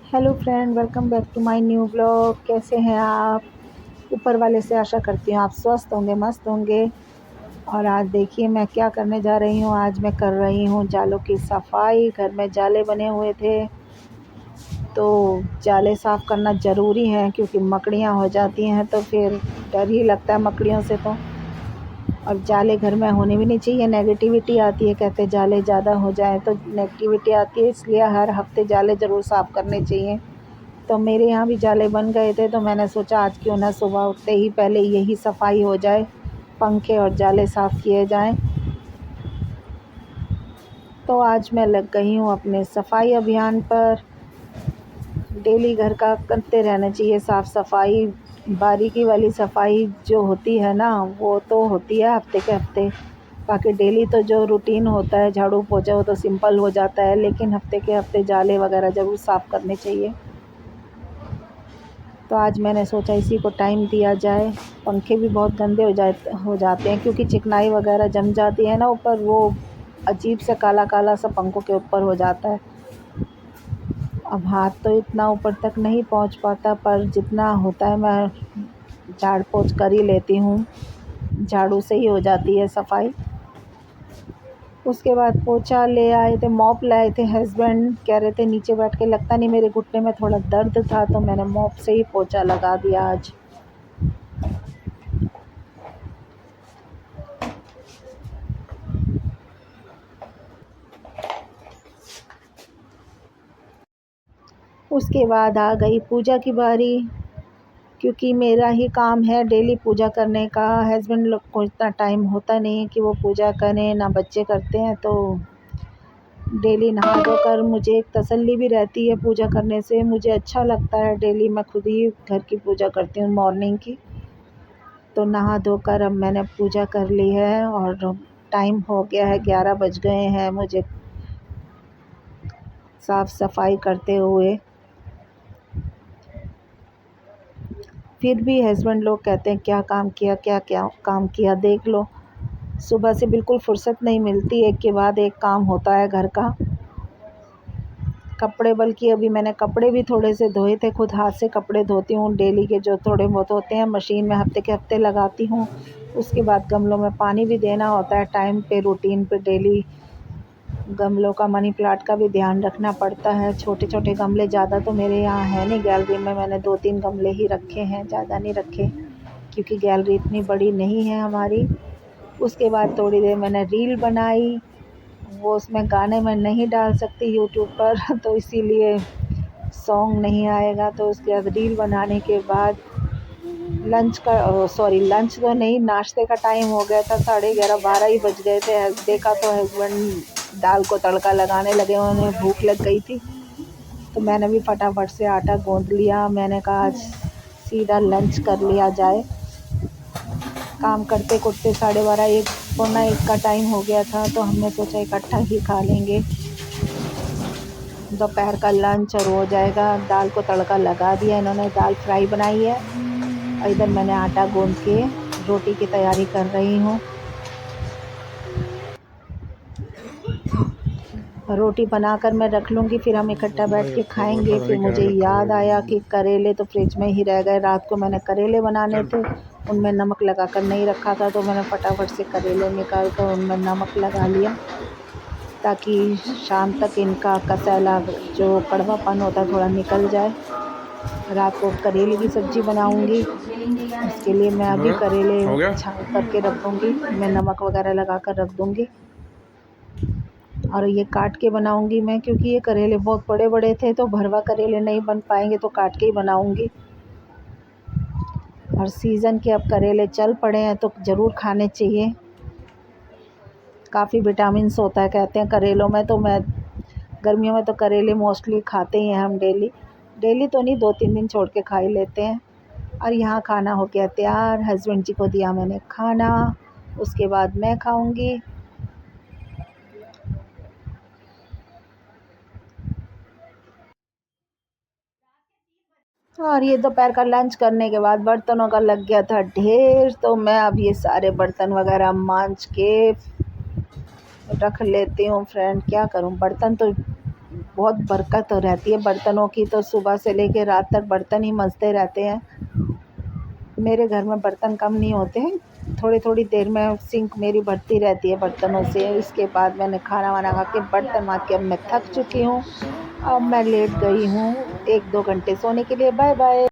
Hello friend, welcome back to my new blog. कैसे हैं आप? ऊपर वाले से आशा करती हूँ आप स्वस्थ होंगे, मस्त होंगे। और आज देखिए मैं क्या करने जा रही हूँ। आज मैं कर रही हूँ जालों की सफाई। घर में जाले बने हुए थे तो जाले साफ़ करना ज़रूरी है, क्योंकि मकड़ियाँ हो जाती हैं तो फिर डर ही लगता है मकड़ियों से। तो और जाले घर में होने भी नहीं चाहिए, नेगेटिविटी आती है। कहते जाले ज़्यादा हो जाए तो नेगेटिविटी आती है, इसलिए हर हफ्ते जाले ज़रूर साफ़ करने चाहिए। तो मेरे यहाँ भी जाले बन गए थे तो मैंने सोचा आज क्यों ना सुबह उठते ही पहले यही सफाई हो जाए, पंखे और जाले साफ़ किए जाएं। तो आज मैं लग गई हूँ अपने सफाई अभियान पर। डेली घर का करते रहना चाहिए साफ़ सफाई। बारीकी वाली सफाई जो होती है ना, वो तो होती है हफ्ते के हफ्ते। बाकी डेली तो जो रूटीन होता है झाड़ू पोछा, वो तो सिंपल हो जाता है, लेकिन हफ्ते के हफ्ते जाले वगैरह ज़रूर साफ़ करने चाहिए। तो आज मैंने सोचा इसी को टाइम दिया जाए। पंखे भी बहुत गंदे हो जाते हैं, क्योंकि चिकनाई वगैरह जम जाती है ना ऊपर, वो अजीब से काला काला सा पंखों के ऊपर हो जाता है। अब हाथ तो इतना ऊपर तक नहीं पहुंच पाता, पर जितना होता है मैं झाड़ पोंछ कर ही लेती हूँ। झाड़ू से ही हो जाती है सफाई। उसके बाद पोछा ले आए थे, मॉप लाए थे हस्बैंड। कह रहे थे नीचे बैठ के लगता नहीं, मेरे घुटने में थोड़ा दर्द था तो मैंने मॉप से ही पोछा लगा दिया आज। उसके बाद आ गई पूजा की बारी, क्योंकि मेरा ही काम है डेली पूजा करने का। हस्बैंड लोग को इतना टाइम होता नहीं है कि वो पूजा करें, ना बच्चे करते हैं। तो डेली नहा धोकर मुझे एक तसल्ली भी रहती है पूजा करने से। मुझे अच्छा लगता है, डेली मैं खुद ही घर की पूजा करती हूँ मॉर्निंग की। तो नहा धोकर अब मैंने पूजा कर ली है और टाइम हो गया है, 11 बज गए हैं मुझे साफ़ सफाई करते हुए। फिर भी हस्बैंड लोग कहते हैं क्या काम किया, क्या क्या काम किया, देख लो। सुबह से बिल्कुल फुर्सत नहीं मिलती, एक के बाद एक काम होता है घर का। कपड़े, बल्कि अभी मैंने कपड़े भी थोड़े से धोए थे। खुद हाथ से कपड़े धोती हूँ डेली के, जो थोड़े बहुत होते हैं मशीन में हफ्ते के हफ्ते लगाती हूँ। उसके बाद गमलों में पानी भी देना होता है टाइम पे, रूटीन पे डेली। गमलों का, मनी प्लांट का भी ध्यान रखना पड़ता है। छोटे छोटे गमले, ज़्यादा तो मेरे यहाँ है नहीं। गैलरी में मैंने 2-3 गमले ही रखे हैं, ज़्यादा नहीं रखे, क्योंकि गैलरी इतनी बड़ी नहीं है हमारी। उसके बाद थोड़ी देर मैंने रील बनाई। वो उसमें गाने मैं नहीं डाल सकती यूट्यूब पर तो इसीलिए सॉन्ग नहीं आएगा। तो उसके बाद रील बनाने के बाद लंच तो नहीं, नाश्ते का टाइम हो गया था। 11:30-12 ही बज गए थे। देखा तो हस्बैंड दाल को तड़का लगाने लगे, उन्हें भूख लग गई थी। तो मैंने भी फटाफट से आटा गूँथ लिया। मैंने कहा आज सीधा लंच कर लिया जाए। काम करते करते 12:30, 1, पौना 1 का टाइम हो गया था, तो हमने सोचा इकट्ठा ही खा लेंगे। दोपहर का लंच और हो जाएगा। दाल को तड़का लगा दिया, इन्होंने दाल फ्राई बनाई है और इधर मैंने आटा गूँथ के रोटी की तैयारी कर रही हूँ। रोटी बनाकर मैं रख लूँगी, फिर हम इकट्ठा बैठ के खाएंगे। फिर मुझे याद आया कि करेले तो फ्रिज में ही रह गए। रात को मैंने करेले बनाने थे, उनमें नमक लगा कर नहीं रखा था, तो मैंने फटाफट से करेले निकाल कर उनमें नमक लगा लिया, ताकि शाम तक इनका कसैला, जो कड़वापन होता है, थोड़ा निकल जाए। रात को करेले की सब्ज़ी बनाऊंगी, उसके लिए मैं अभी करेले हो गया। छान करके रख दूँगी। मैं नमक वगैरह लगा कर रख दूँगी और ये काट के बनाऊंगी मैं, क्योंकि ये करेले बहुत बड़े बड़े थे तो भरवा करेले नहीं बन पाएंगे, तो काट के ही बनाऊंगी। और सीज़न के अब करेले चल पड़े हैं तो ज़रूर खाने चाहिए। काफ़ी विटामिन्स होता है कहते हैं करेलों में। तो मैं गर्मियों में तो करेले मोस्टली खाते ही हैं हम डेली। डेली तो नहीं, 2-3 दिन छोड़ के खा ही लेते हैं। और यहाँ खाना हो गया तैयार, हस्बैंड जी को दिया मैंने खाना, उसके बाद मैं खाऊंगी। और ये दोपहर का लंच करने के बाद बर्तनों का लग गया था ढेर, तो मैं अब ये सारे बर्तन वगैरह मांज के रख लेती हूँ। फ्रेंड क्या करूँ, बर्तन तो बहुत बरकत रहती है बर्तनों की, तो सुबह से लेकर रात तक बर्तन ही मँजते रहते हैं। मेरे घर में बर्तन कम नहीं होते हैं, थोड़ी थोड़ी देर में सिंक मेरी भरती रहती है बर्तनों से। इसके बाद मैंने खाना वाना खा के बर्तन माँज के अब मैं थक चुकी हूँ। अब मैं लेट गई हूँ 1-2 घंटे सोने के लिए। Bye bye.